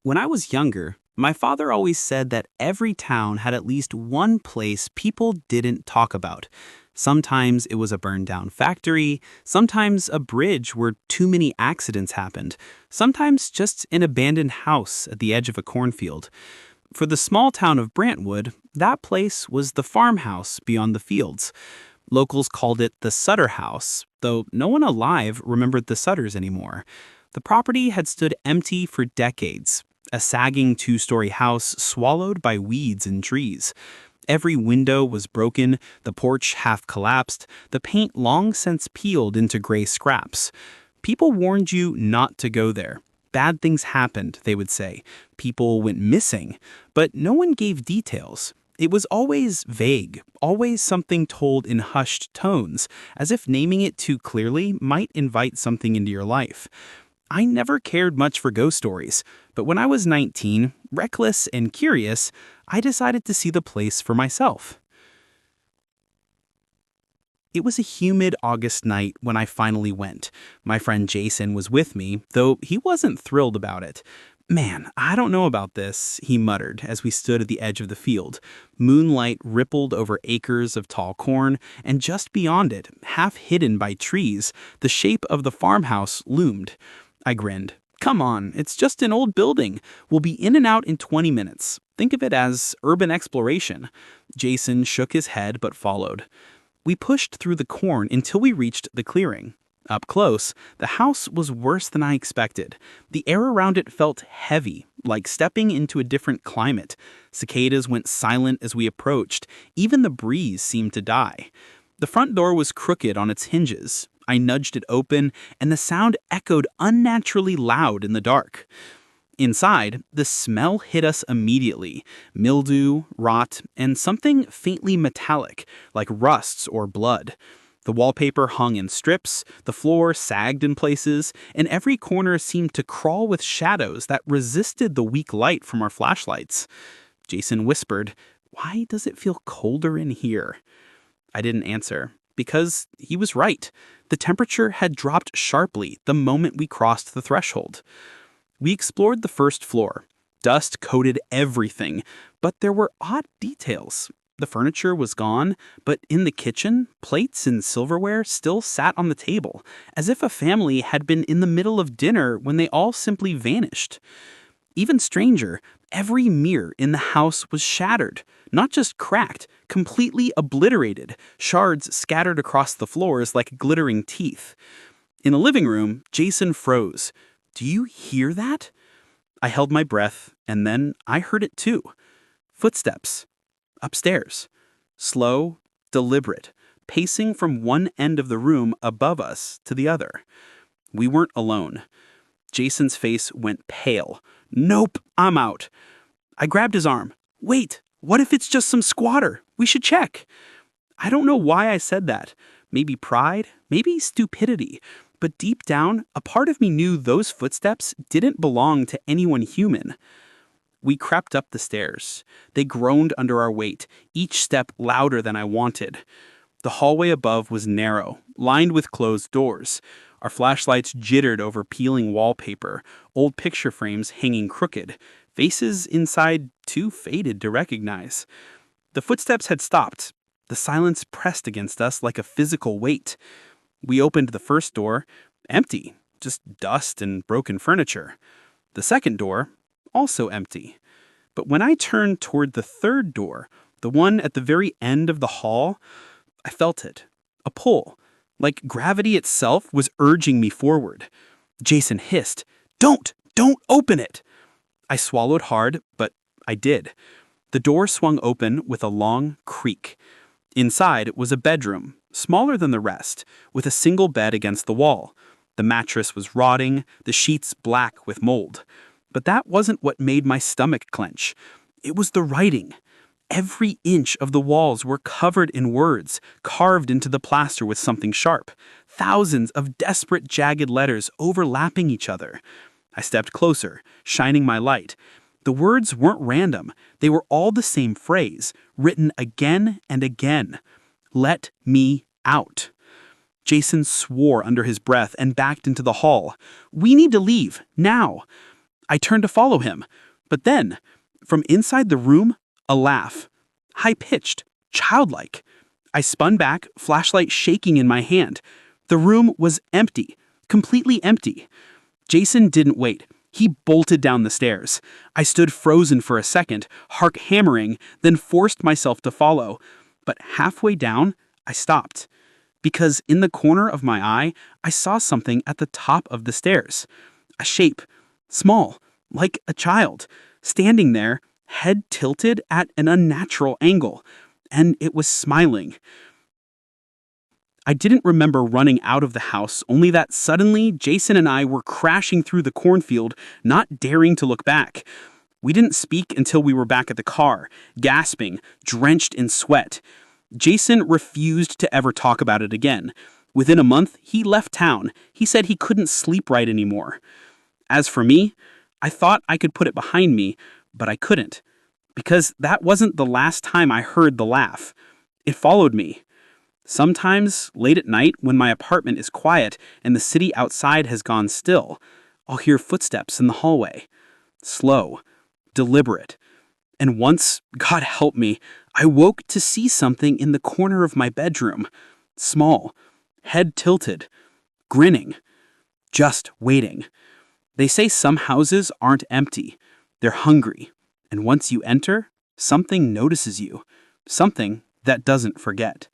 When I was younger, my father always said that every town had at least one place people didn't talk about. Sometimes it was a burned down factory, sometimes a bridge where too many accidents happened, sometimes just an abandoned house at the edge of a cornfield. For the small town of Brantwood, that place was the farmhouse beyond the fields. Locals called it the Sutter House, though no one alive remembered the Sutters anymore. The property had stood empty for decades, a sagging two-story house swallowed by weeds and trees. Every window was broken, the porch half collapsed, the paint long since peeled into gray scraps. People warned you not to go there. Bad things happened, they would say. People went missing, but no one gave details. It was always vague, always something told in hushed tones, as if naming it too clearly might invite something into your life. I never cared much for ghost stories, but when I was 19, reckless and curious, I decided to see the place for myself. It was a humid August night when I finally went. My friend Jason was with me, though he wasn't thrilled about it. "Man, I don't know about this," he muttered as we stood at the edge of the field. Moonlight rippled over acres of tall corn, and just beyond it, half hidden by trees, the shape of the farmhouse loomed. I grinned. "Come on, it's just an old building. We'll be in and out in 20 minutes. Think of it as urban exploration." Jason shook his head but followed. We pushed through the corn until we reached the clearing. Up close, the house was worse than I expected. The air around it felt heavy, like stepping into a different climate. Cicadas went silent as we approached. Even the breeze seemed to die. The front door was crooked on its hinges. I nudged it open, and the sound echoed unnaturally loud in the dark. Inside, the smell hit us immediately. Mildew, rot, and something faintly metallic, like rusts or blood. The wallpaper hung in strips, the floor sagged in places, and every corner seemed to crawl with shadows that resisted the weak light from our flashlights. Jason whispered, "Why does it feel colder in here?" I didn't answer, because he was right. The temperature had dropped sharply the moment we crossed the threshold. We explored the first floor. Dust coated everything, but there were odd details. The furniture was gone, but in the kitchen, plates and silverware still sat on the table, as if a family had been in the middle of dinner when they all simply vanished. Even stranger, every mirror in the house was shattered, not just cracked, completely obliterated, shards scattered across the floors like glittering teeth. In the living room, Jason froze. "Do you hear that?" I held my breath, and then I heard it too. Footsteps. Upstairs. Slow, deliberate, pacing from one end of the room above us to the other. We weren't alone. Jason's face went pale. "Nope, I'm out." I grabbed his arm. "Wait, what if it's just some squatter? We should check." I don't know why I said that. Maybe pride, maybe stupidity. But deep down, a part of me knew those footsteps didn't belong to anyone human. We crept up the stairs. They groaned under our weight, each step louder than I wanted. The hallway above was narrow, lined with closed doors. Our flashlights jittered over peeling wallpaper, old picture frames hanging crooked, faces inside too faded to recognize. The footsteps had stopped. The silence pressed against us like a physical weight. We opened the first door, empty, just dust and broken furniture. The second door, also empty. But when I turned toward the third door, the one at the very end of the hall, I felt it. A pull. Like gravity itself was urging me forward. Jason hissed, Don't open it!" I swallowed hard, but I did. The door swung open with a long creak. Inside was a bedroom, smaller than the rest, with a single bed against the wall. The mattress was rotting, the sheets black with mold. But that wasn't what made my stomach clench. It was the writing. Every inch of the walls were covered in words, carved into the plaster with something sharp. Thousands of desperate, jagged letters overlapping each other. I stepped closer, shining my light. The words weren't random. They were all the same phrase, written again and again. "Let me out." Jason swore under his breath and backed into the hall. "We need to leave, now." I turned to follow him, but then, from inside the room, a laugh. High-pitched, childlike. I spun back, flashlight shaking in my hand. The room was empty, completely empty. Jason didn't wait. He bolted down the stairs. I stood frozen for a second, heart hammering, then forced myself to follow. But halfway down, I stopped. Because in the corner of my eye, I saw something at the top of the stairs. A shape, small, like a child, standing there, head tilted at an unnatural angle. And it was smiling. I didn't remember running out of the house, only that suddenly Jason and I were crashing through the cornfield, not daring to look back. We didn't speak until we were back at the car, gasping, drenched in sweat. Jason refused to ever talk about it again. Within a month, he left town. He said he couldn't sleep right anymore. As for me, I thought I could put it behind me, but I couldn't. Because that wasn't the last time I heard the laugh. It followed me. Sometimes, late at night, when my apartment is quiet and the city outside has gone still, I'll hear footsteps in the hallway. Slow, deliberate. And once, God help me, I woke to see something in the corner of my bedroom. Small, head tilted, grinning, just waiting. They say some houses aren't empty. They're hungry. And once you enter, something notices you. Something that doesn't forget.